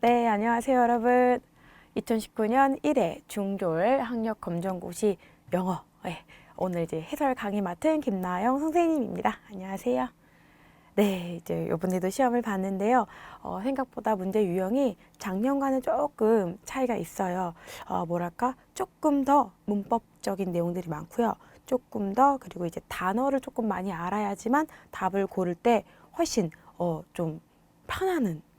네, 안녕하세요, 여러분. 2019년 1회 중졸 학력검정고시 영어. 네, 오늘 이제 해설 강의 맡은 김나영 선생님입니다. 안녕하세요. 네, 이제 이번에도 시험을 봤는데요. 생각보다 문제 유형이 작년과는 조금 차이가 있어요. 뭐랄까, 조금 더 문법적인 내용들이 많고요. 조금 더, 그리고 이제 단어를 조금 많이 알아야지만 답을 고를 때 훨씬, 좀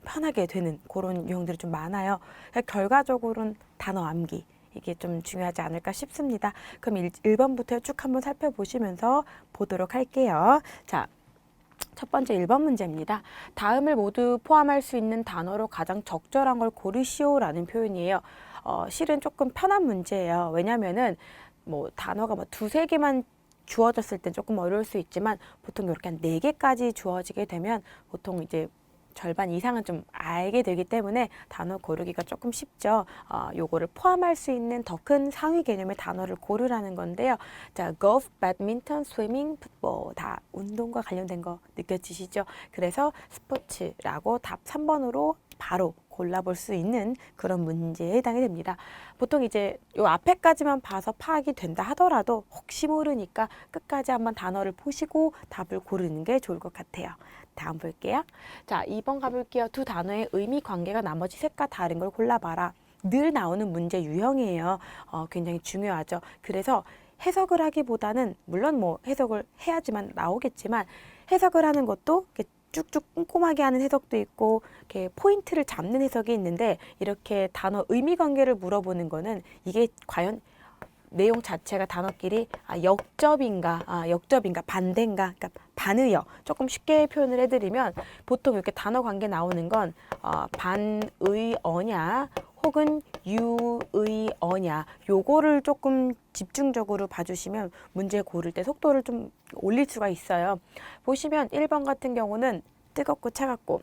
편하게 되는 그런 유형들이 좀 많아요. 그러니까 결과적으로는 단어 암기. 이게 좀 중요하지 않을까 싶습니다. 그럼 1번부터 쭉 한번 살펴보시면서 보도록 할게요. 자, 첫 번째 1번 문제입니다. 다음을 모두 포함할 수 있는 단어로 가장 적절한 걸 고르시오라는 표현이에요. 실은 조금 편한 문제예요. 왜냐면은 뭐 단어가 뭐 두세 개만 주어졌을 땐 조금 어려울 수 있지만 보통 이렇게 한 네 개까지 주어지게 되면 보통 이제 절반 이상은 좀 알게 되기 때문에 단어 고르기가 조금 쉽죠. 요거를 포함할 수 있는 더 큰 상위 개념의 단어를 고르라는 건데요. 자, golf, badminton, swimming, football 다 운동과 관련된 거 느껴지시죠? 그래서 스포츠라고 답 3번으로 바로 골라볼 수 있는 그런 문제에 해당이 됩니다. 보통 이제 요 앞에까지만 봐서 파악이 된다 하더라도 혹시 모르니까 끝까지 한번 단어를 보시고 답을 고르는 게 좋을 것 같아요. 다음 볼게요. 자, 2번 가볼게요. 두 단어의 의미 관계가 나머지 셋과 다른 걸 골라봐라. 늘 나오는 문제 유형이에요. 굉장히 중요하죠. 그래서 해석을 하기보다는 물론 뭐 해석을 해야지만 나오겠지만 해석을 하는 것도 이렇게 쭉쭉 꼼꼼하게 하는 해석도 있고 이렇게 포인트를 잡는 해석이 있는데 이렇게 단어 의미 관계를 물어보는 거는 이게 과연 내용 자체가 단어끼리 역접인가 반대인가, 그러니까 반의어. 조금 쉽게 표현을 해드리면 보통 이렇게 단어 관계 나오는 건 반의어냐 혹은 유의어냐, 요거를 조금 집중적으로 봐주시면 문제 고를 때 속도를 좀 올릴 수가 있어요. 보시면 1번 같은 경우는 뜨겁고 차갑고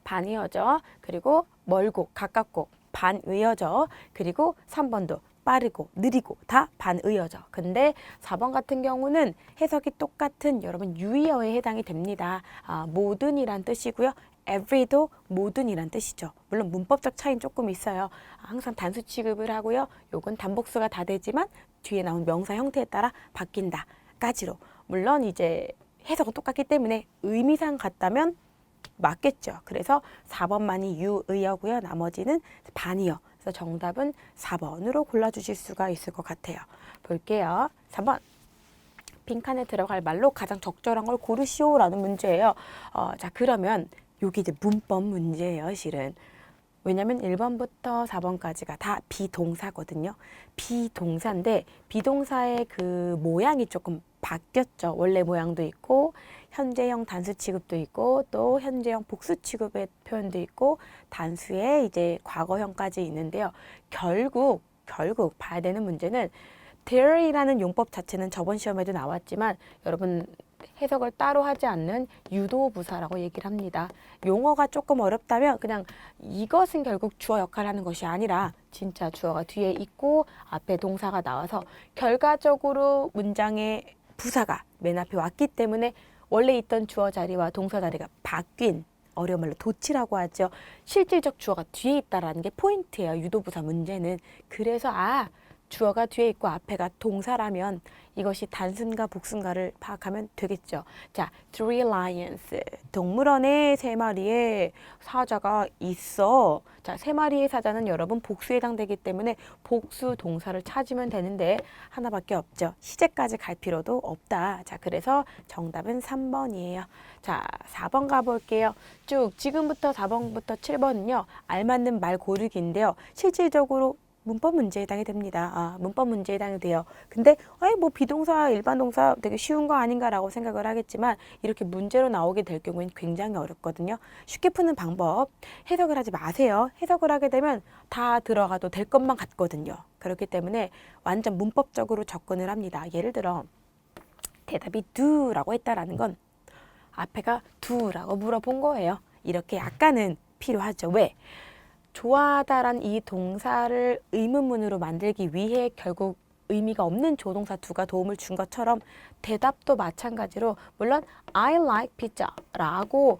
반의어죠. 그리고 멀고 가깝고 반의어죠. 그리고 3번도 빠르고 느리고 다 반의어죠. 근데 4번 같은 경우는 해석이 똑같은 여러분 유의어에 해당이 됩니다. 모든이란 뜻이고요. every도 모든이란 뜻이죠. 물론 문법적 차이는 조금 있어요. 항상 단수 취급을 하고요. 요건 단복수가 다 되지만 뒤에 나온 명사 형태에 따라 바뀐다. 까지로. 물론 이제 해석은 똑같기 때문에 의미상 같다면 맞겠죠. 그래서 4번만이 유의어고요. 나머지는 반의어. 그래서 정답은 4번으로 골라주실 수가 있을 것 같아요. 볼게요. 3번. 빈칸에 들어갈 말로 가장 적절한 걸 고르시오라는 문제예요. 자, 그러면 여기 이제 문법 문제예요, 실은. 왜냐면 1번부터 4번까지가 다 비동사거든요. 비동사인데 비동사의 그 모양이 조금 바뀌었죠. 원래 모양도 있고 현재형 단수 취급도 있고 또 현재형 복수 취급의 표현도 있고 단수의 이제 과거형까지 있는데요. 결국 봐야 되는 문제는 there이라는 용법 자체는 저번 시험에도 나왔지만 여러분 해석을 따로 하지 않는 유도부사라고 얘기를 합니다. 용어가 조금 어렵다면 그냥 이것은 결국 주어 역할을 하는 것이 아니라 진짜 주어가 뒤에 있고 앞에 동사가 나와서 결과적으로 문장의 부사가 맨 앞에 왔기 때문에 원래 있던 주어 자리와 동사 자리가 바뀐, 어려운 말로 도치라고 하죠. 실질적 주어가 뒤에 있다라는 게 포인트예요. 유도부사 문제는. 그래서 주어가 뒤에 있고 앞에가 동사라면 이것이 단순가 복순가를 파악하면 되겠죠. 자, three lions. 동물원에 세 마리의 사자가 있어. 자, 세 마리의 사자는 여러분 복수에 해당되기 때문에 복수 동사를 찾으면 되는데 하나밖에 없죠. 시제까지 갈 필요도 없다. 자, 그래서 정답은 3번이에요. 자, 4번 가볼게요. 쭉 지금부터 4번부터 7번은요. 알맞는 말 고르기인데요. 실질적으로 문법 문제에 해당이 됩니다. 문법 문제에 해당이 돼요. 근데 뭐 비동사, 일반 동사 되게 쉬운 거 아닌가라고 생각을 하겠지만 이렇게 문제로 나오게 될 경우에는 굉장히 어렵거든요. 쉽게 푸는 방법 해석을 하지 마세요. 해석을 하게 되면 다 들어가도 될 것만 같거든요. 그렇기 때문에 완전 문법적으로 접근을 합니다. 예를 들어 대답이 do라고 했다라는 건 앞에가 do라고 물어본 거예요. 이렇게 약간은 필요하죠. 왜? 좋아하다란 이 동사를 의문문으로 만들기 위해 결국 의미가 없는 조동사 두가 도움을 준 것처럼 대답도 마찬가지로 물론 I like pizza 라고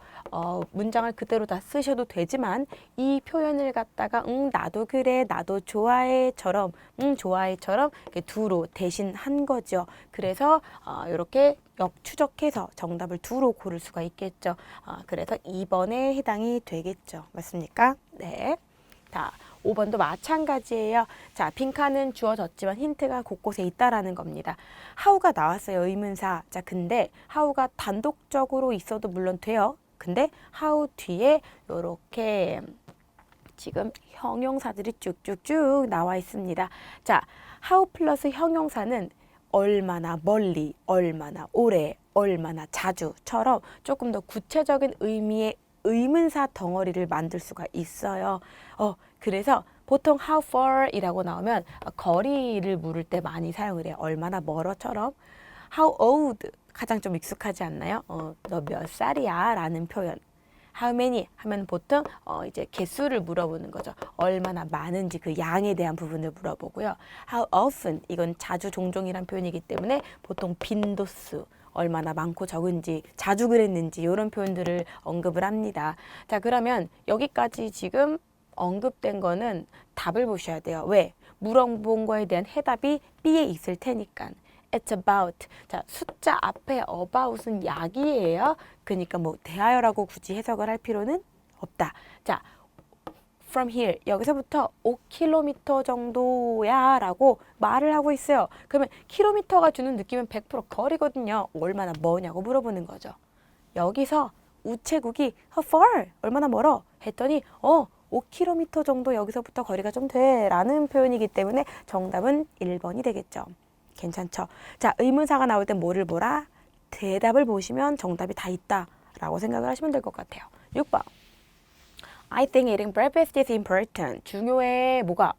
문장을 그대로 다 쓰셔도 되지만 이 표현을 갖다가 나도 그래 나도 좋아해처럼 좋아해처럼 두로 대신한 거죠. 그래서 이렇게 역추적해서 정답을 두로 고를 수가 있겠죠. 그래서 2번에 해당이 되겠죠. 맞습니까? 네. 자, 5번도 마찬가지예요. 자, 빈칸은 주어졌지만 힌트가 곳곳에 있다라는 겁니다. how가 나왔어요. 의문사. 자, 근데 how가 단독적으로 있어도 물론 돼요. 근데 how 뒤에 요렇게 지금 형용사들이 쭉쭉쭉 나와 있습니다. 자, how 플러스 형용사는 얼마나 멀리, 얼마나 오래, 얼마나 자주처럼 조금 더 구체적인 의미의 의문사 덩어리를 만들 수가 있어요. 그래서 보통 how far 이라고 나오면 거리를 물을 때 많이 사용을 해요. 얼마나 멀어처럼. how old 가장 좀 익숙하지 않나요? 너 몇 살이야? 라는 표현. how many 하면 보통 이제 개수를 물어보는 거죠. 얼마나 많은지 그 양에 대한 부분을 물어보고요. how often 이건 자주 종종이란 표현이기 때문에 보통 빈도수 얼마나 많고 적은지 자주 그랬는지 이런 표현들을 언급을 합니다. 자, 그러면 여기까지 지금 언급된 거는 답을 보셔야 돼요. 왜? 물어본 거에 대한 해답이 B에 있을 테니까. It's about. 자, 숫자 앞에 about은 약이에요. 그러니까 뭐 대하여라고 굳이 해석을 할 필요는 없다. 자, from here 여기서부터 5km 정도야 라고 말을 하고 있어요. 그러면 킬로미터가 주는 느낌은 100% 거리거든요. 얼마나 머냐고 물어보는 거죠. 여기서 우체국이 how far? 얼마나 멀어? 했더니 5km 정도 여기서부터 거리가 좀 돼 라는 표현이기 때문에 정답은 1번이 되겠죠. 괜찮죠? 자, 의문사가 나올 땐 뭐를 보라? 대답을 보시면 정답이 다 있다 라고 생각을 하시면 될 것 같아요. 6번 I think eating breakfast is important. 중요해. 뭐가?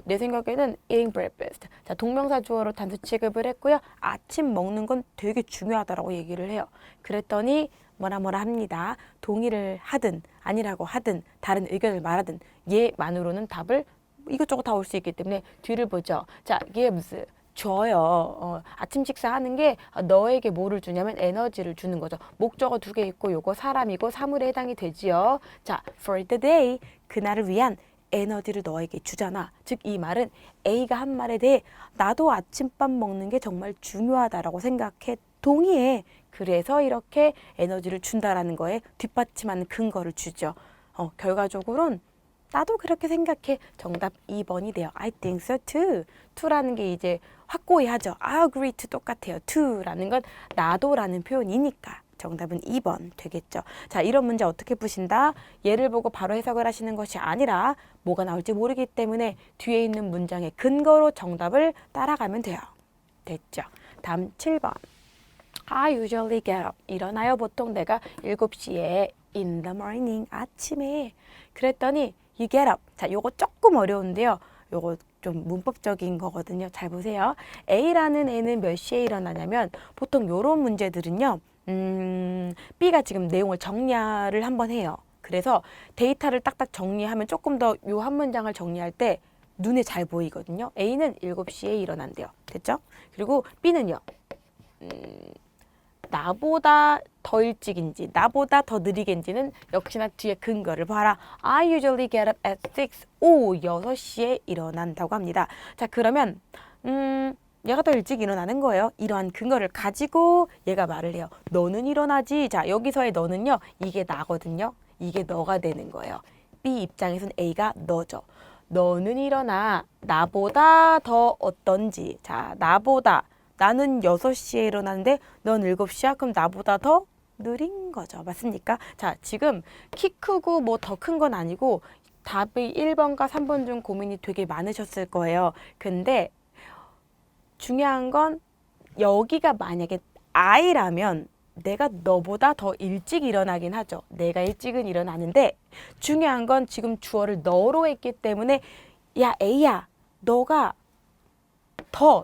내 생각에는 eating breakfast. 자, 동명사 주어로 단수 취급을 했고요. 아침 먹는 건 되게 중요하다라고 얘기를 해요. 그랬더니 뭐라 합니다. 동의를 하든 아니라고 하든 다른 의견을 말하든 얘만으로는 답을 이것저것 다 올 수 있기 때문에 뒤를 보죠. 자, gives. 줘요. 아침 식사하는 게 너에게 뭐를 주냐면 에너지를 주는 거죠. 목적어 2개 있고 요거 사람이고 사물에 해당이 되지요. 자, for the day 그날을 위한 에너지를 너에게 주잖아. 즉 이 말은 A가 한 말에 대해 나도 아침밥 먹는 게 정말 중요하다라고 생각해. 동의해. 그래서 이렇게 에너지를 준다라는 거에 뒷받침하는 근거를 주죠. 결과적으로는 나도 그렇게 생각해. 정답 2번이 돼요. I think so too. to라는 게 이제 확고히 하죠. I agree to 똑같아요. to라는 건 나도라는 표현이니까 정답은 2번 되겠죠. 자, 이런 문제 어떻게 푸신다? 예를 보고 바로 해석을 하시는 것이 아니라 뭐가 나올지 모르기 때문에 뒤에 있는 문장의 근거로 정답을 따라가면 돼요. 됐죠? 다음 7번. I usually get up. 일어나요. 보통 내가 7시에 in the morning. 아침에. 그랬더니 you get up. 자, 요거 조금 어려운데요. 요거 좀 문법적인 거거든요. 잘 보세요. A라는 애는 몇 시에 일어나냐면 보통 요런 문제들은요. B가 지금 내용을 정리를 한번 해요. 그래서 데이터를 딱딱 정리하면 조금 더 요 한 문장을 정리할 때 눈에 잘 보이거든요. A는 7시에 일어난대요. 됐죠? 그리고 B는요. 나보다 더 일찍인지 나보다 더 느리게인지는 역시나 뒤에 근거를 봐라. I usually get up at 6. 6시에 일어난다고 합니다. 자, 그러면 얘가 더 일찍 일어나는 거예요. 이러한 근거를 가지고 얘가 말을 해요. 너는 일어나지. 자, 여기서의 너는요. 이게 나거든요. 이게 너가 되는 거예요. B 입장에서는 A가 너죠. 너는 일어나. 나보다 더 어떤지. 자, 나보다. 나는 6시에 일어나는데 넌 7시야? 그럼 나보다 더 느린 거죠. 맞습니까? 자, 지금 키 크고 뭐 더 큰 건 아니고 답이 1번과 3번 중 고민이 되게 많으셨을 거예요. 근데 중요한 건 여기가 만약에 I라면 내가 너보다 더 일찍 일어나긴 하죠. 내가 일찍은 일어나는데 중요한 건 지금 주어를 너로 했기 때문에 야, A야, 너가 더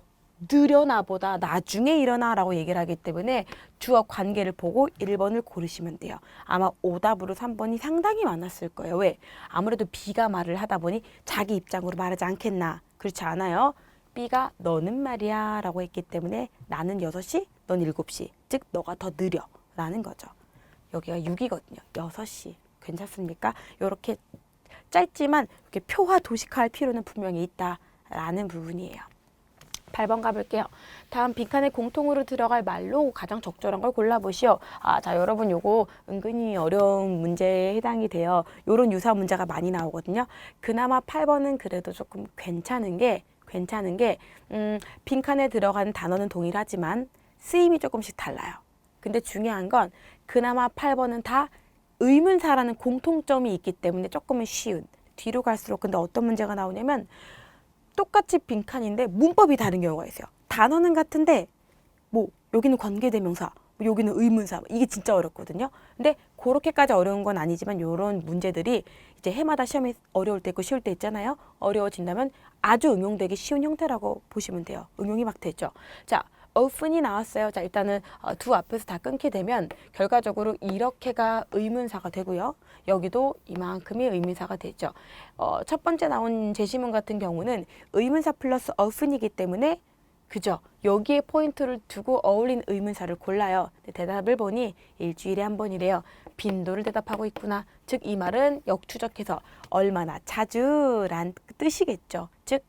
느려나 보다 나중에 일어나라고 얘기를 하기 때문에 주어 관계를 보고 1번을 고르시면 돼요. 아마 오답으로 3번이 상당히 많았을 거예요. 왜? 아무래도 B가 말을 하다 보니 자기 입장으로 말하지 않겠나. 그렇지 않아요? B가 너는 말이야 라고 했기 때문에 나는 6시, 넌 7시. 즉 너가 더 느려 라는 거죠. 여기가 6이거든요. 6시. 괜찮습니까? 이렇게 짧지만 이렇게 표화 도식화할 필요는 분명히 있다라는 부분이에요. 8번 가볼게요. 다음 빈칸에 공통으로 들어갈 말로 가장 적절한 걸 골라보시오. 자, 여러분 요거 은근히 어려운 문제에 해당이 돼요. 요런 유사 문제가 많이 나오거든요. 그나마 8번은 그래도 조금 괜찮은 게 빈칸에 들어가는 단어는 동일하지만 쓰임이 조금씩 달라요. 근데 중요한 건 그나마 8번은 다 의문사라는 공통점이 있기 때문에 조금은 쉬운. 뒤로 갈수록 근데 어떤 문제가 나오냐면 똑같이 빈칸인데 문법이 다른 경우가 있어요. 단어는 같은데 뭐 여기는 관계대명사, 뭐 여기는 의문사, 이게 진짜 어렵거든요. 근데 그렇게까지 어려운 건 아니지만 이런 문제들이 이제 해마다 시험이 어려울 때 있고 쉬울 때 있잖아요. 어려워진다면 아주 응용되기 쉬운 형태라고 보시면 돼요. 응용이 막 되죠. 자, often이 나왔어요. 자, 일단은 두 앞에서 다 끊게 되면 결과적으로 이렇게가 의문사가 되고요. 여기도 이만큼이 의문사가 되죠. 첫 번째 나온 제시문 같은 경우는 의문사 플러스 often이기 때문에 그죠? 여기에 포인트를 두고 어울린 의문사를 골라요. 대답을 보니 일주일에 한 번이래요. 빈도를 대답하고 있구나. 즉 이 말은 역추적해서 얼마나 자주란 뜻이겠죠. 즉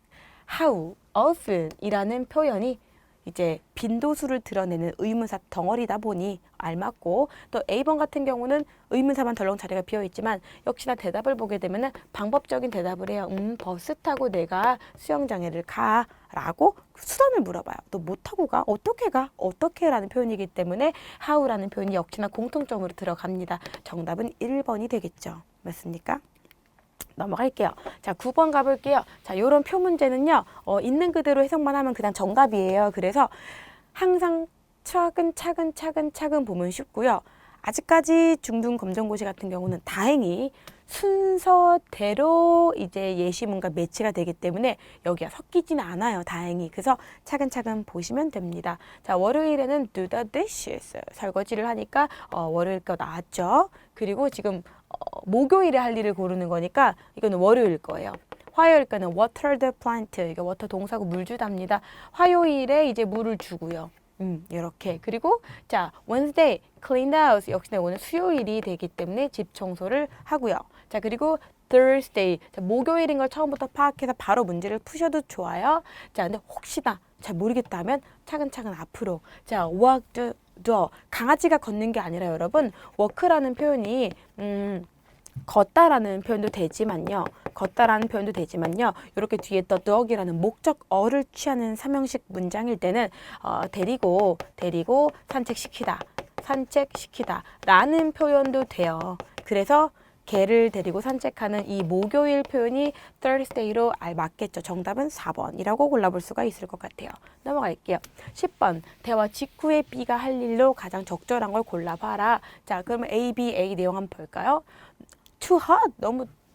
how often 이라는 표현이 이제 빈도수를 드러내는 의문사 덩어리다 보니 알맞고, 또 A번 같은 경우는 의문사만 덜렁 자리가 비어있지만 역시나 대답을 보게 되면 방법적인 대답을 해요. 버스 타고 내가 수영장에를 가 라고 수단을 물어봐요. 너 뭐 타고 가? 어떻게 가? 어떻게 라는 표현이기 때문에 how라는 표현이 역시나 공통점으로 들어갑니다. 정답은 1번이 되겠죠. 맞습니까? 넘어갈게요. 자, 9번 가볼게요. 자, 요런 표 문제는요, 있는 그대로 해석만 하면 그냥 정답이에요. 그래서 항상 차근차근 보면 쉽고요. 아직까지 중등 검정고시 같은 경우는 다행히 순서대로 이제 예시문과 매치가 되기 때문에 여기가 섞이지는 않아요. 다행히. 그래서 차근차근 보시면 됩니다. 자, 월요일에는 do the dishes. 설거지를 하니까 월요일 거 나왔죠. 그리고 지금 목요일에 할 일을 고르는 거니까 이거는 월요일 거예요. 화요일 거는 water the plant. 이게 water 동사고 물 주답니다. 화요일에 이제 물을 주고요. 이렇게. 그리고 자, Wednesday clean the house. 역시나 오늘 수요일이 되기 때문에 집 청소를 하고요. 자, 그리고 Thursday. 자, 목요일인 걸 처음부터 파악해서 바로 문제를 푸셔도 좋아요. 자, 근데 혹시나 잘 모르겠다면 차근차근 앞으로. 자, walk the dog. 강아지가 걷는 게 아니라 여러분, walk라는 표현이 걷다라는 표현도 되지만요. 이렇게 뒤에 the dog이라는 목적어를 취하는 삼형식 문장일 때는 데리고 산책시키다 라는 표현도 돼요. 그래서 개를 데리고 산책하는 이 목요일 표현이 Thursday로 맞겠죠. 정답은 4번이라고 골라볼 수가 있을 것 같아요. 넘어갈게요. 10번. 대화 직후에 B가 할 일로 가장 적절한 걸 골라봐라. 자, 그러면 A, B, A 내용 한번 볼까요? Too hot.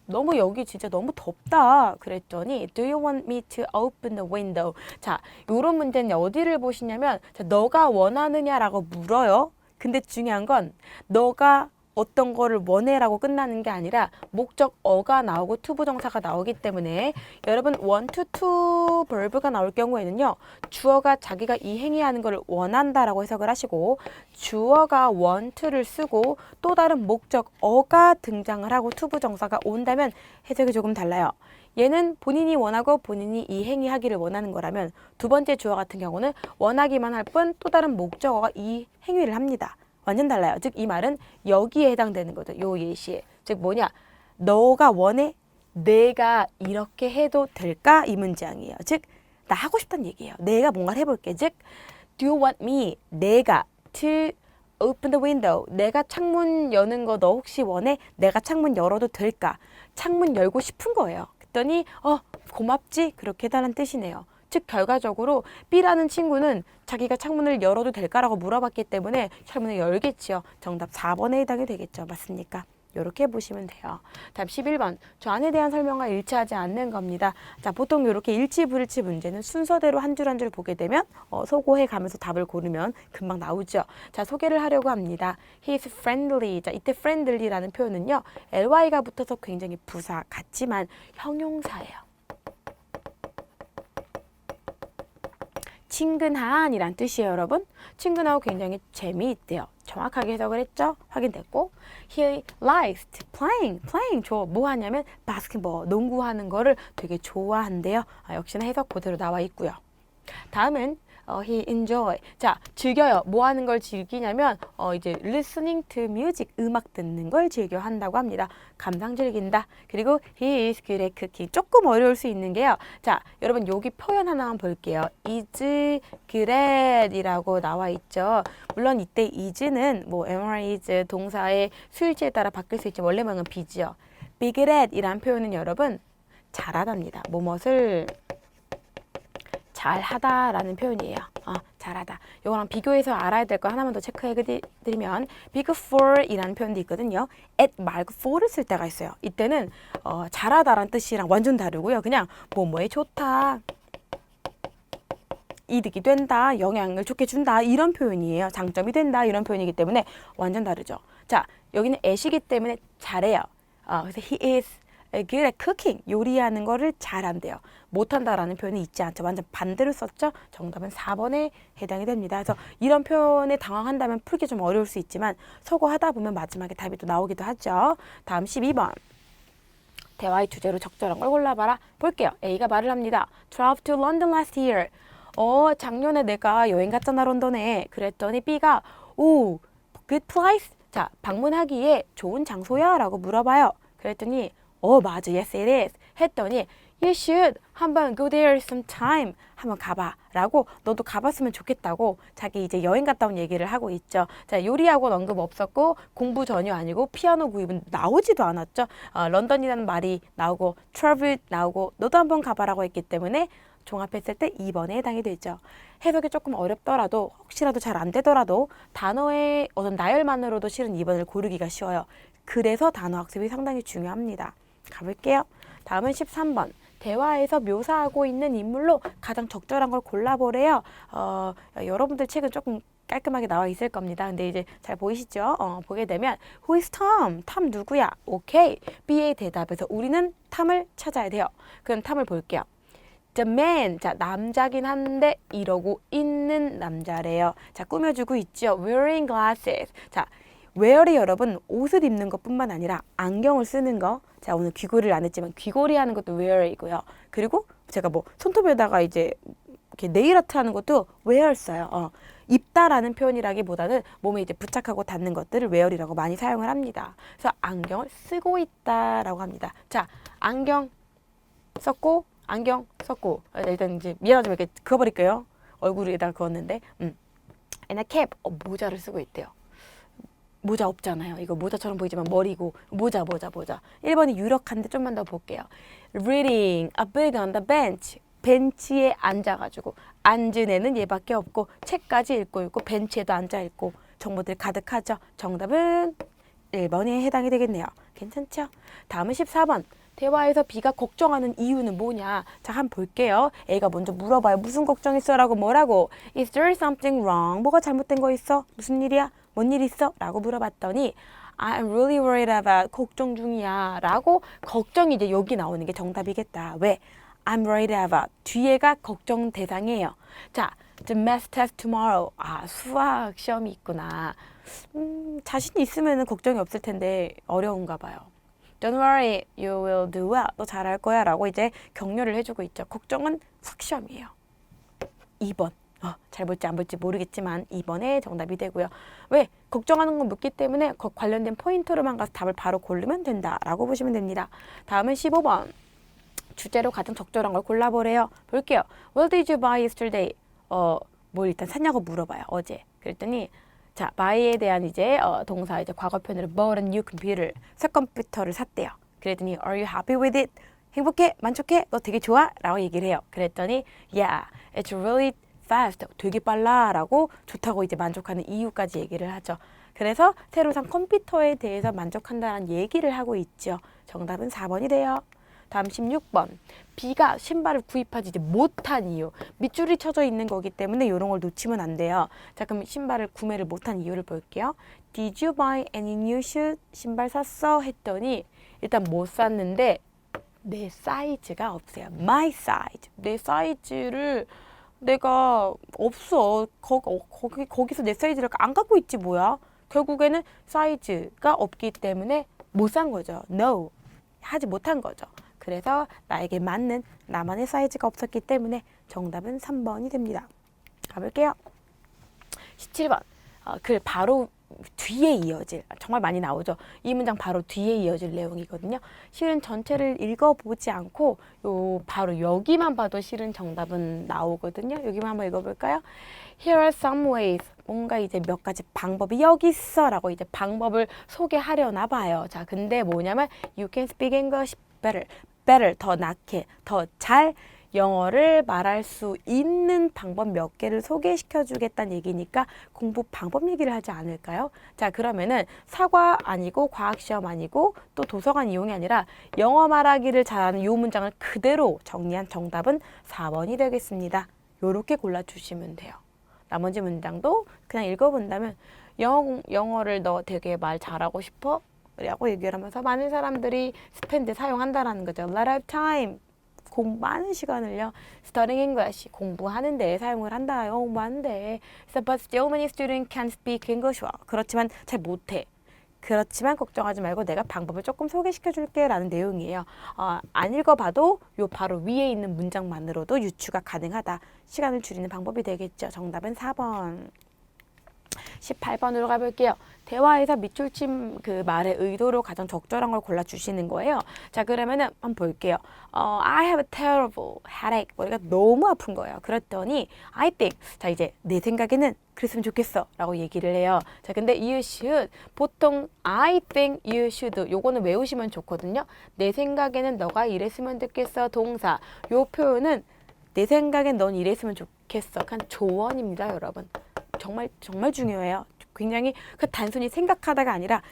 너무 여기 진짜 너무 덥다 그랬더니 Do you want me to open the window? 자, 요런 문제는 어디를 보시냐면 자, 너가 원하느냐라고 물어요. 근데 중요한 건 너가 어떤 거를 원해라고 끝나는 게 아니라 목적어가 나오고 투부정사가 나오기 때문에 여러분 want to verb가 나올 경우에는요, 주어가 자기가 이 행위하는 거를 원한다라고 해석을 하시고 주어가 want를 쓰고 또 다른 목적어가 등장을 하고 투부정사가 온다면 해석이 조금 달라요. 얘는 본인이 원하고 본인이 이 행위하기를 원하는 거라면 두 번째 주어 같은 경우는 원하기만 할 뿐 또 다른 목적어가 이 행위를 합니다. 완전 달라요. 즉 이 말은 여기에 해당되는 거죠. 요 예시에. 즉 뭐냐? 너가 원해? 내가 이렇게 해도 될까? 이 문장이에요. 즉 나 하고 싶다는 얘기예요. 내가 뭔가를 해볼게. 즉 Do you want me? 내가 to open the window. 내가 창문 여는 거 너 혹시 원해? 내가 창문 열어도 될까? 창문 열고 싶은 거예요. 그랬더니 고맙지? 그렇게 해달라는 뜻이네요. 즉 결과적으로 B라는 친구는 자기가 창문을 열어도 될까라고 물어봤기 때문에 창문을 열겠지요. 정답 4번에 해당이 되겠죠. 맞습니까? 이렇게 보시면 돼요. 다음 11번. 조안에 대한 설명과 일치하지 않는 겁니다. 자, 보통 이렇게 일치 불일치 문제는 순서대로 한 줄 한 줄 보게 되면 소고해 가면서 답을 고르면 금방 나오죠. 자, 소개를 하려고 합니다. He is friendly. 자, 이때 friendly라는 표현은요, ly가 붙어서 굉장히 부사 같지만 형용사예요. 친근한이란 뜻이에요, 여러분. 친근하고 굉장히 재미있대요. 정확하게 해석을 했죠? 확인됐고. He likes to playing. 뭐 하냐면 바스켓볼, 농구하는 거를 되게 좋아한대요. 역시나 해석 그대로 나와 있고요. 다음은 he enjoy. 자, 즐겨요. 뭐 하는 걸 즐기냐면 이제 listening to music, 음악 듣는 걸 즐겨 한다고 합니다. 감상 즐긴다. 그리고 he is good at cooking. 조금 어려울 수 있는 게요. 자, 여러분 여기 표현 하나만 볼게요. is good at 이라고 나와 있죠. 물론 이때 is는 뭐 is 동사의 수일치에 따라 바뀔 수 있지만 원래 모양은 be지요. be good at 이란 표현은 여러분 잘하답니다. 뭐뭇을 잘하다라는 표현이에요. 잘하다. 이거랑 비교해서 알아야 될 거 하나만 더 체크해 드리면 big for이라는 표현도 있거든요. at 말고 for를 쓸 때가 있어요. 이때는 잘하다라는 뜻이랑 완전 다르고요. 그냥 뭐뭐에 좋다, 이득이 된다, 영향을 좋게 준다 이런 표현이에요. 장점이 된다 이런 표현이기 때문에 완전 다르죠. 자, 여기는 at이기 때문에 잘해요. 그래서 he is good at cooking. 요리하는 거를 잘한대요. 못한다라는 표현이 있지 않죠. 완전 반대로 썼죠. 정답은 4번에 해당이 됩니다. 그래서 이런 표현에 당황한다면 풀기 좀 어려울 수 있지만 서고하다 보면 마지막에 답이 또 나오기도 하죠. 다음 12번. 대화의 주제로 적절한 걸 골라봐라. 볼게요. A가 말을 합니다. Traveled to London last year. 작년에 내가 여행 갔잖아, 런던에. 그랬더니 B가 오, good place. 자, 방문하기에 좋은 장소야 라고 물어봐요. 그랬더니 맞아, yes it is 했더니 you should 한번 go there sometime 한번 가봐 라고 너도 가봤으면 좋겠다고 자기 이제 여행 갔다 온 얘기를 하고 있죠. 자, 요리학원 언급 없었고 공부 전혀 아니고 피아노 구입은 나오지도 않았죠. 런던이라는 말이 나오고 travel 나오고 너도 한번 가봐라고 했기 때문에 종합했을 때 2번에 해당이 되죠. 해석이 조금 어렵더라도 혹시라도 잘 안 되더라도 단어의 어떤 나열만으로도 실은 2번을 고르기가 쉬워요. 그래서 단어 학습이 상당히 중요합니다. 가볼게요. 다음은 13번. 대화에서 묘사하고 있는 인물로 가장 적절한 걸 골라보래요. 여러분들 책은 조금 깔끔하게 나와 있을 겁니다. 근데 이제 잘 보이시죠? 보게 되면 Who is Tom? 탐 누구야? 오케이. B의 대답에서 우리는 탐을 찾아야 돼요. 그럼 탐을 볼게요. The man. 자, 남자긴 한데 이러고 있는 남자래요. 자, 꾸며주고 있죠. Wearing glasses. 자, wear이 여러분 옷을 입는 것뿐만 아니라 안경을 쓰는 거. 자, 오늘 귀걸이를 안 했지만 귀걸이 하는 것도 wear이고요. 그리고 제가 뭐 손톱에다가 이제 이렇게 네일 아트 하는 것도 wear 써요. 입다라는 표현이라기보다는 몸에 이제 부착하고 닿는 것들을 wear이라고 많이 사용을 합니다. 그래서 안경을 쓰고 있다라고 합니다. 자, 안경 썼고 안경 썼고 일단 이제 미안하지만 이렇게 그어버릴게요. 얼굴에다 그었는데 and a cap. 모자를 쓰고 있대요. 모자 없잖아요. 이거 모자처럼 보이지만 머리고 모자. 1번이 유력한데 좀만 더 볼게요. Reading a book on the bench. 벤치에 앉아가지고 앉은 애는 얘밖에 없고 책까지 읽고 있고 벤치에도 앉아있고 정보들 가득하죠. 정답은 1번에 해당이 되겠네요. 괜찮죠? 다음은 14번. 대화에서 B가 걱정하는 이유는 뭐냐? 자, 한번 볼게요. A가 먼저 물어봐요. 무슨 걱정했어? 라고 뭐라고? Is there something wrong? 뭐가 잘못된 거 있어? 무슨 일이야? 뭔 일 있어? 라고 물어봤더니 I'm really worried about. 걱정 중이야. 라고 걱정이 이제 여기 나오는 게 정답이겠다. 왜? I'm worried about. 뒤에가 걱정 대상이에요. 자, the math test tomorrow. 수학 시험이 있구나. 자신 있으면 걱정이 없을 텐데 어려운가 봐요. Don't worry, you will do well. 너 잘할 거야 라고 이제 격려를 해주고 있죠. 걱정은 수학 시험이에요. 2번. 잘 볼지 안 볼지 모르겠지만 2번에 정답이 되고요. 왜? 걱정하는 건 묻기 때문에 관련된 포인트로만 가서 답을 바로 고르면 된다라고 보시면 됩니다. 다음은 15번. 주제로 가장 적절한 걸 골라보래요. 볼게요. What did you buy yesterday? 뭘 일단 샀냐고 물어봐요. 어제. 그랬더니 자, buy에 대한 이제 동사 이제 과거편으로 bought a new computer. 새 컴퓨터를 샀대요. 그랬더니 Are you happy with it? 행복해? 만족해? 너 되게 좋아? 라고 얘기를 해요. 그랬더니 Yeah, it's really fast. 되게 빨라 라고 좋다고 이제 만족하는 이유까지 얘기를 하죠. 그래서 새로 산 컴퓨터에 대해서 만족한다는 얘기를 하고 있죠. 정답은 4번이 돼요. 다음 16번. B가 신발을 구입하지 이제 못한 이유. 밑줄이 쳐져 있는 거기 때문에 이런 걸 놓치면 안 돼요. 자, 그럼 신발을 구매를 못한 이유를 볼게요. Did you buy any new shoes? 신발 샀어? 했더니 일단 못 샀는데 내 사이즈가 없어요. My size. 내 사이즈를 내가 없어. 거기서 내 사이즈를 안 갖고 있지 뭐야. 결국에는 사이즈가 없기 때문에 못 산 거죠. No. 하지 못한 거죠. 그래서 나에게 맞는 나만의 사이즈가 없었기 때문에 정답은 3번이 됩니다. 가볼게요. 17번. 글 바로 뒤에 이어질, 정말 많이 나오죠. 이 문장 바로 뒤에 이어질 내용이거든요. 실은 전체를 읽어보지 않고 바로 여기만 봐도 실은 정답은 나오거든요. 여기만 한번 읽어볼까요? Here are some ways. 뭔가 이제 몇 가지 방법이 여기 있어 라고 이제 방법을 소개하려나 봐요. 자, 근데 뭐냐면 You can speak English better. better, 더 낫게, 더 잘 영어를 말할 수 있는 방법 몇 개를 소개시켜 주겠다는 얘기니까 공부 방법 얘기를 하지 않을까요? 자, 그러면은 사과 아니고 과학시험 아니고 또 도서관 이용이 아니라 영어 말하기를 잘하는 이 문장을 그대로 정리한 정답은 4번이 되겠습니다. 요렇게 골라주시면 돼요. 나머지 문장도 그냥 읽어본다면 영어를 너 되게 말 잘하고 싶어? 라고 얘기를 하면서 많은 사람들이 스펜드 사용한다라는 거죠. A lot of time. 많은 시간을요. Studying English. 공부하는 데 사용을 한다. 영어 공부하는데. So, but still many students can speak English well. 그렇지만 잘 못해. 그렇지만 걱정하지 말고 내가 방법을 조금 소개시켜 줄게 라는 내용이에요. 안 읽어봐도 요 바로 위에 있는 문장만으로도 유추가 가능하다. 시간을 줄이는 방법이 되겠죠. 정답은 4번. 18번으로 가볼게요. 대화에서 밑줄침 그 말의 의도로 가장 적절한 걸 골라주시는 거예요. 자, 그러면은 한번 볼게요. I have a terrible headache. 머리가 너무 아픈 거예요. 그랬더니 I think. 자, 이제 내 생각에는 그랬으면 좋겠어 라고 얘기를 해요. 자, 근데 you should. 보통 I think you should. 요거는 외우시면 좋거든요. 내 생각에는 너가 이랬으면 좋겠어. 동사. 요 표현은 내 생각엔 넌 이랬으면 좋겠어. 그냥 조언입니다, 여러분. 정말 중요해요. 굉장히 단순히 생각하다가 아니라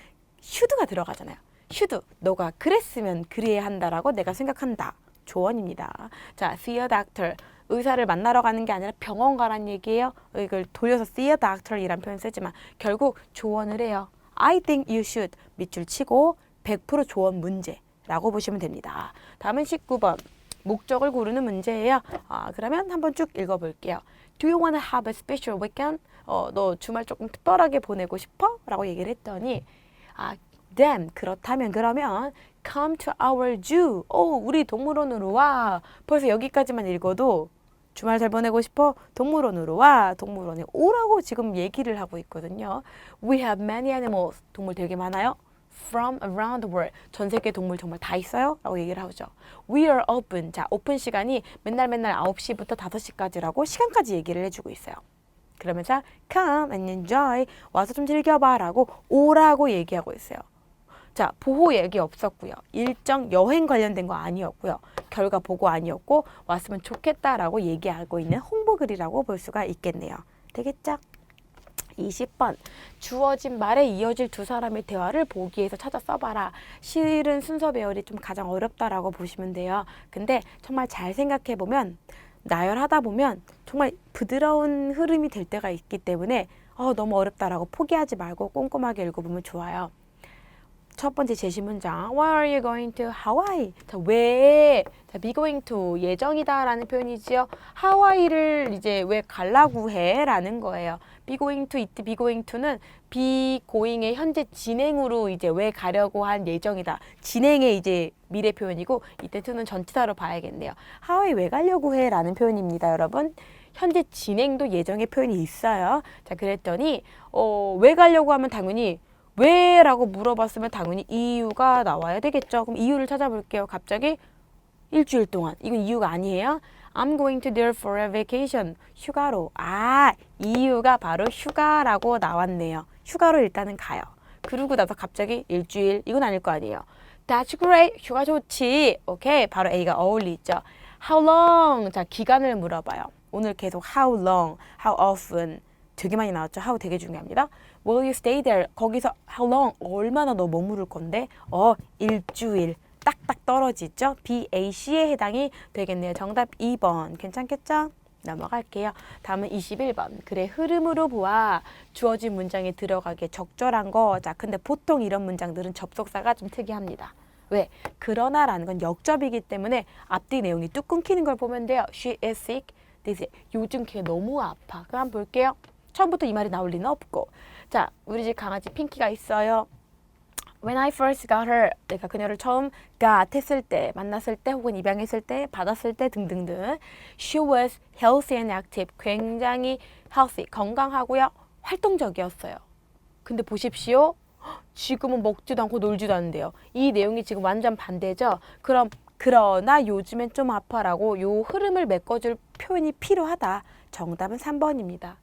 should가 들어가잖아요. should, 너가 그랬으면 그래야 한다라고 내가 생각한다. 조언입니다. 자, see a doctor. 의사를 만나러 가는 게 아니라 병원 가란 얘기예요. 이걸 돌려서 see a doctor 이란 표현 쓰지만 결국 조언을 해요. I think you should. 밑줄 치고 100% 조언 문제라고 보시면 됩니다. 다음은 19번. 목적을 고르는 문제예요. 그러면 한번 쭉 읽어볼게요. Do you want to have a special weekend? 너 주말 조금 특별하게 보내고 싶어? 라고 얘기를 했더니 then 그렇다면 그러면 come to our zoo. 우리 동물원으로 와. 벌써 여기까지만 읽어도 주말 잘 보내고 싶어? 동물원으로 와. 동물원에 오라고 지금 얘기를 하고 있거든요. We have many animals. 동물 되게 많아요. From around the world. 전 세계 동물 정말 다 있어요? 라고 얘기를 하죠. We are open. 자, 오픈 시간이 맨날 9시부터 5시까지라고 시간까지 얘기를 해주고 있어요. 그러면서 come and enjoy. 와서 좀 즐겨봐 라고 오라고 얘기하고 있어요. 자, 보호 얘기 없었고요. 일정 여행 관련된 거 아니었고요. 결과 보고 아니었고 왔으면 좋겠다라고 얘기하고 있는 홍보글이라고 볼 수가 있겠네요. 되겠죠? 20번. 주어진 말에 이어질 두 사람의 대화를 보기에서 찾아 써봐라. 실은 순서 배열이 좀 가장 어렵다라고 보시면 돼요. 근데 정말 잘 생각해보면 나열하다 보면 정말 부드러운 흐름이 될 때가 있기 때문에 너무 어렵다라고 포기하지 말고 꼼꼼하게 읽어보면 좋아요. 첫 번째 제시 문장. Why are you going to Hawaii? 자, 왜? 자, be going to 예정이다 라는 표현이지요. 하와이를 이제 왜 가려고 해? 라는 거예요. be going to, 이때 be going to는 be going의 현재 진행으로 이제 왜 가려고 한 예정이다. 진행의 이제 미래 표현이고 이때 to는 전치사로 봐야겠네요. 하와이 왜 가려고 해? 라는 표현입니다, 여러분. 현재 진행도 예정의 표현이 있어요. 자, 그랬더니 왜 가려고 하면 당연히 왜? 라고 물어봤으면 당연히 이유가 나와야 되겠죠. 그럼 이유를 찾아볼게요. 갑자기 일주일 동안. 이건 이유가 아니에요. I'm going to there for a vacation. 휴가로. 이유가 바로 휴가라고 나왔네요. 휴가로 일단은 가요. 그러고 나서 갑자기 일주일. 이건 아닐 거 아니에요. That's great. 휴가 좋지. 오케이. 바로 A가 어울리죠. How long? 자, 기간을 물어봐요. 오늘 계속 how long, how often. 되게 많이 나왔죠. how 되게 중요합니다. Will you stay there? 거기서 how long? 얼마나 너 머무를 건데? 일주일. 딱딱 떨어지죠. BAC에 해당이 되겠네요. 정답 2번. 괜찮겠죠? 넘어갈게요. 다음은 21번. 글의 흐름으로 보아 주어진 문장에 들어가기에 적절한 거. 자, 근데 보통 이런 문장들은 접속사가 좀 특이합니다. 왜? 그러나라는 건 역접이기 때문에 앞뒤 내용이 뚝 끊기는 걸 보면 돼요. She is sick. 요즘 걔 너무 아파. 그럼 한번 볼게요. 처음부터 이 말이 나올 리는 없고. 자, 우리 집 강아지 핑키가 있어요. When I first got her, 내가 그녀를 처음 got 했을 때, 만났을 때, 혹은 입양했을 때, 받았을 때 등등등. She was healthy and active. 굉장히 healthy, 건강하고요. 활동적이었어요. 근데 보십시오. 지금은 먹지도 않고 놀지도 않는데요. 이 내용이 지금 완전 반대죠. 그러나 요즘엔 좀 아파라고 요 흐름을 메꿔줄 표현이 필요하다. 정답은 3번입니다.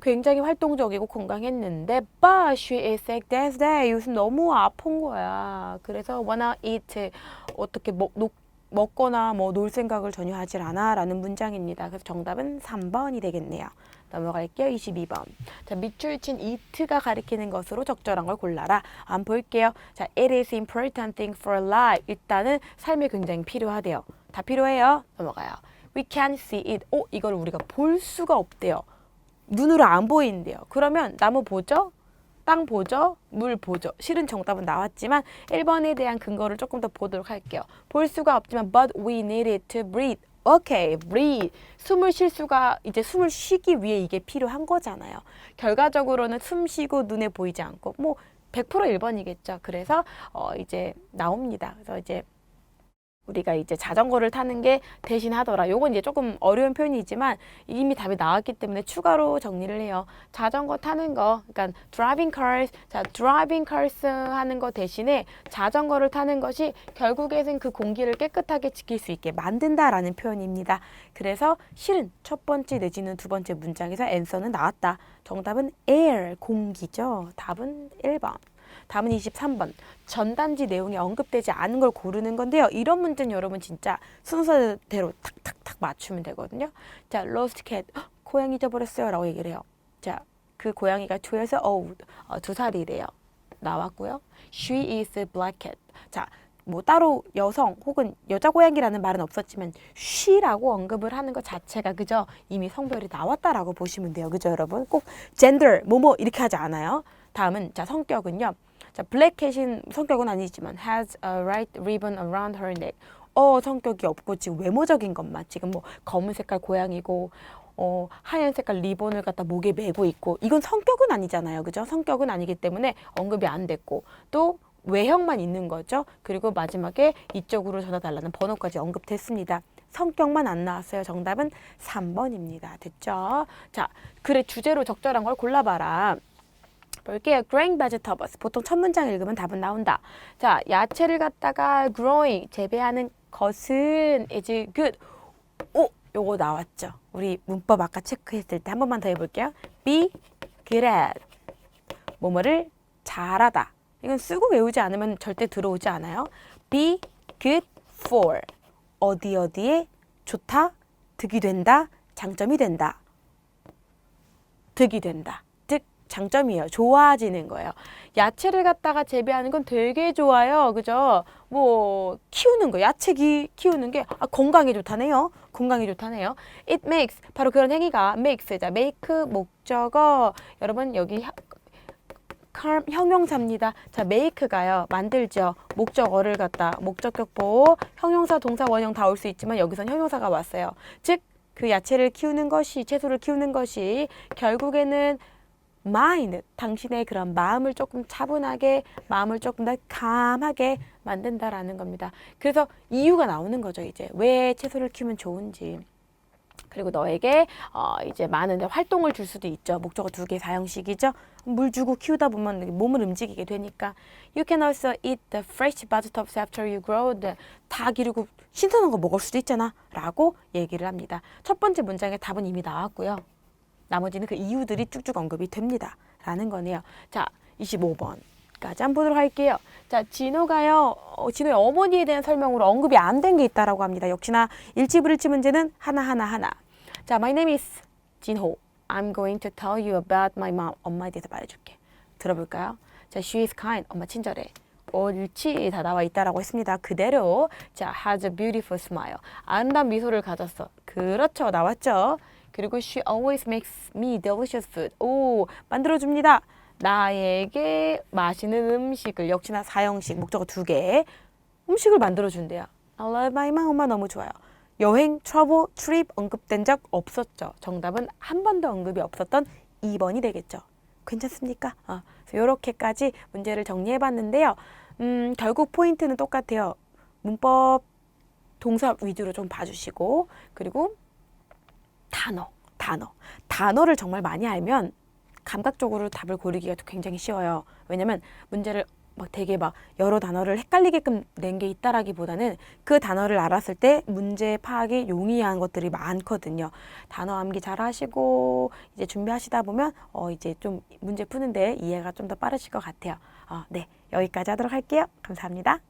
굉장히 활동적이고 건강했는데 but she is sick that day. 요즘 너무 아픈 거야. 그래서 wanna eat 어떻게 먹거나 뭐 놀 생각을 전혀 하질 않아 라는 문장입니다. 그래서 정답은 3번이 되겠네요. 넘어갈게요. 22번. 자, 밑줄 친 it가 가리키는 것으로 적절한 걸 골라라. 한번 볼게요. 자, it is important thing for life. 일단은 삶에 굉장히 필요하대요. 다 필요해요. 넘어가요. We can't see it. 이걸 우리가 볼 수가 없대요. 눈으로 안 보이는데요. 그러면 나무 보죠? 땅 보죠? 물 보죠? 실은 정답은 나왔지만 1번에 대한 근거를 조금 더 보도록 할게요. 볼 수가 없지만 but we need it to breathe. 오케이, breathe. 숨을 쉬기 위해 이게 필요한 거잖아요. 결과적으로는 숨 쉬고 눈에 보이지 않고 100% 1번이겠죠. 그래서 이제 나옵니다. 그래서 이제 우리가 이제 자전거를 타는 게 대신하더라. 요건 이제 조금 어려운 표현이지만 이미 답이 나왔기 때문에 추가로 정리를 해요. 자전거 타는 거, 그러니까 driving cars, 자, driving cars 하는 거 대신에 자전거를 타는 것이 결국에는 그 공기를 깨끗하게 지킬 수 있게 만든다라는 표현입니다. 그래서 실은 첫 번째 내지는 두 번째 문장에서 answer는 나왔다. 정답은 air, 공기죠. 답은 1번. 다음은 23번. 전단지 내용이 언급되지 않은 걸 고르는 건데요. 이런 문제는 여러분 진짜 순서대로 탁탁탁 맞추면 되거든요. 자, lost cat. 고양이 잊어버렸어요. 라고 얘기를 해요. 자, 그 고양이가 2에서 2살이래요. 나왔고요. She is a black cat. 자, 뭐 따로 여성 혹은 여자 고양이라는 말은 없었지만 she라고 언급을 하는 것 자체가 그죠? 이미 성별이 나왔다라고 보시면 돼요. 그죠, 여러분? 꼭 gender, 뭐뭐 이렇게 하지 않아요. 다음은 자, 성격은요. 자, 블랙캣인 성격은 아니지만 has a white ribbon around her neck. 성격이 없고 지금 외모적인 것만 지금 뭐 검은 색깔 고양이고 하얀 색깔 리본을 갖다 목에 메고 있고 이건 성격은 아니잖아요. 그죠? 성격은 아니기 때문에 언급이 안 됐고 또 외형만 있는 거죠. 그리고 마지막에 이쪽으로 전화 달라는 번호까지 언급됐습니다. 성격만 안 나왔어요. 정답은 3번입니다. 됐죠? 자, 글의 주제로 적절한 걸 골라봐라. 볼게요. Growing vegetables. 보통 첫 문장 읽으면 답은 나온다. 자, 야채를 갖다가 growing, 재배하는 것은 is good. 요거 나왔죠. 우리 문법 아까 체크했을 때 한 번만 더 해볼게요. Be good at. 뭐뭐를 잘하다. 이건 쓰고 외우지 않으면 절대 들어오지 않아요. Be good for. 어디에 좋다, 득이 된다, 장점이 된다. 득이 된다. 장점이에요. 좋아지는 거예요. 야채를 갖다가 재배하는 건 되게 좋아요. 그죠? 뭐 키우는 거, 야채 키우는 게 건강에 좋다네요. 건강에 좋다네요. It makes, 바로 그런 행위가 makes, 자, make 목적어. 여러분 여기 형용사입니다. 자, make가요. 만들죠. 목적어를 갖다 목적격보, 형용사, 동사, 원형 다 올 수 있지만 여기선 형용사가 왔어요. 즉, 그 야채를 키우는 것이, 채소를 키우는 것이 결국에는 mind, 당신의 그런 마음을 조금 차분하게, 마음을 조금 더 calm하게 만든다라는 겁니다. 그래서 이유가 나오는 거죠. 이제 왜 채소를 키우면 좋은지. 그리고 너에게 이제 많은 활동을 줄 수도 있죠. 목적어 2개 사형식이죠. 물 주고 키우다 보면 몸을 움직이게 되니까. You can also eat the fresh vegetables after you grow. 다 기르고 신선한 거 먹을 수도 있잖아. 라고 얘기를 합니다. 첫 번째 문장의 답은 이미 나왔고요. 나머지는 그 이유들이 쭉쭉 언급이 됩니다. 라는 거네요. 자, 25번까지 한번 보도록 할게요. 자, 진호가요. 진호의 어머니에 대한 설명으로 언급이 안 된 게 있다라고 합니다. 역시나 일치불일치 문제는 하나. 자, my name is 진호. I'm going to tell you about my mom. 엄마에 대해서 말해줄게. 들어볼까요? 자, she is kind. 엄마 친절해. 옳지, 다 나와 있다라고 했습니다. 그대로. 자, has a beautiful smile. 아름다운 미소를 가졌어. 그렇죠, 나왔죠. 그리고 she always makes me delicious food. 만들어줍니다. 나에게 맛있는 음식을, 역시나 사형식, 목적어 2개. 음식을 만들어준대요. I love my mom. 엄마 너무 좋아요. 여행, 트러블, 트립 언급된 적 없었죠. 정답은 한 번도 언급이 없었던 2번이 되겠죠. 괜찮습니까? 이렇게까지 문제를 정리해 봤는데요. 결국 포인트는 똑같아요. 문법, 동사 위주로 좀 봐주시고, 그리고 단어를 정말 많이 알면 감각적으로 답을 고르기가 굉장히 쉬워요. 왜냐면 문제를 되게 여러 단어를 헷갈리게끔 낸 게 있다라기보다는 그 단어를 알았을 때 문제 파악이 용이한 것들이 많거든요. 단어 암기 잘 하시고 이제 준비하시다 보면 이제 좀 문제 푸는데 이해가 좀 더 빠르실 것 같아요. 네, 여기까지 하도록 할게요. 감사합니다.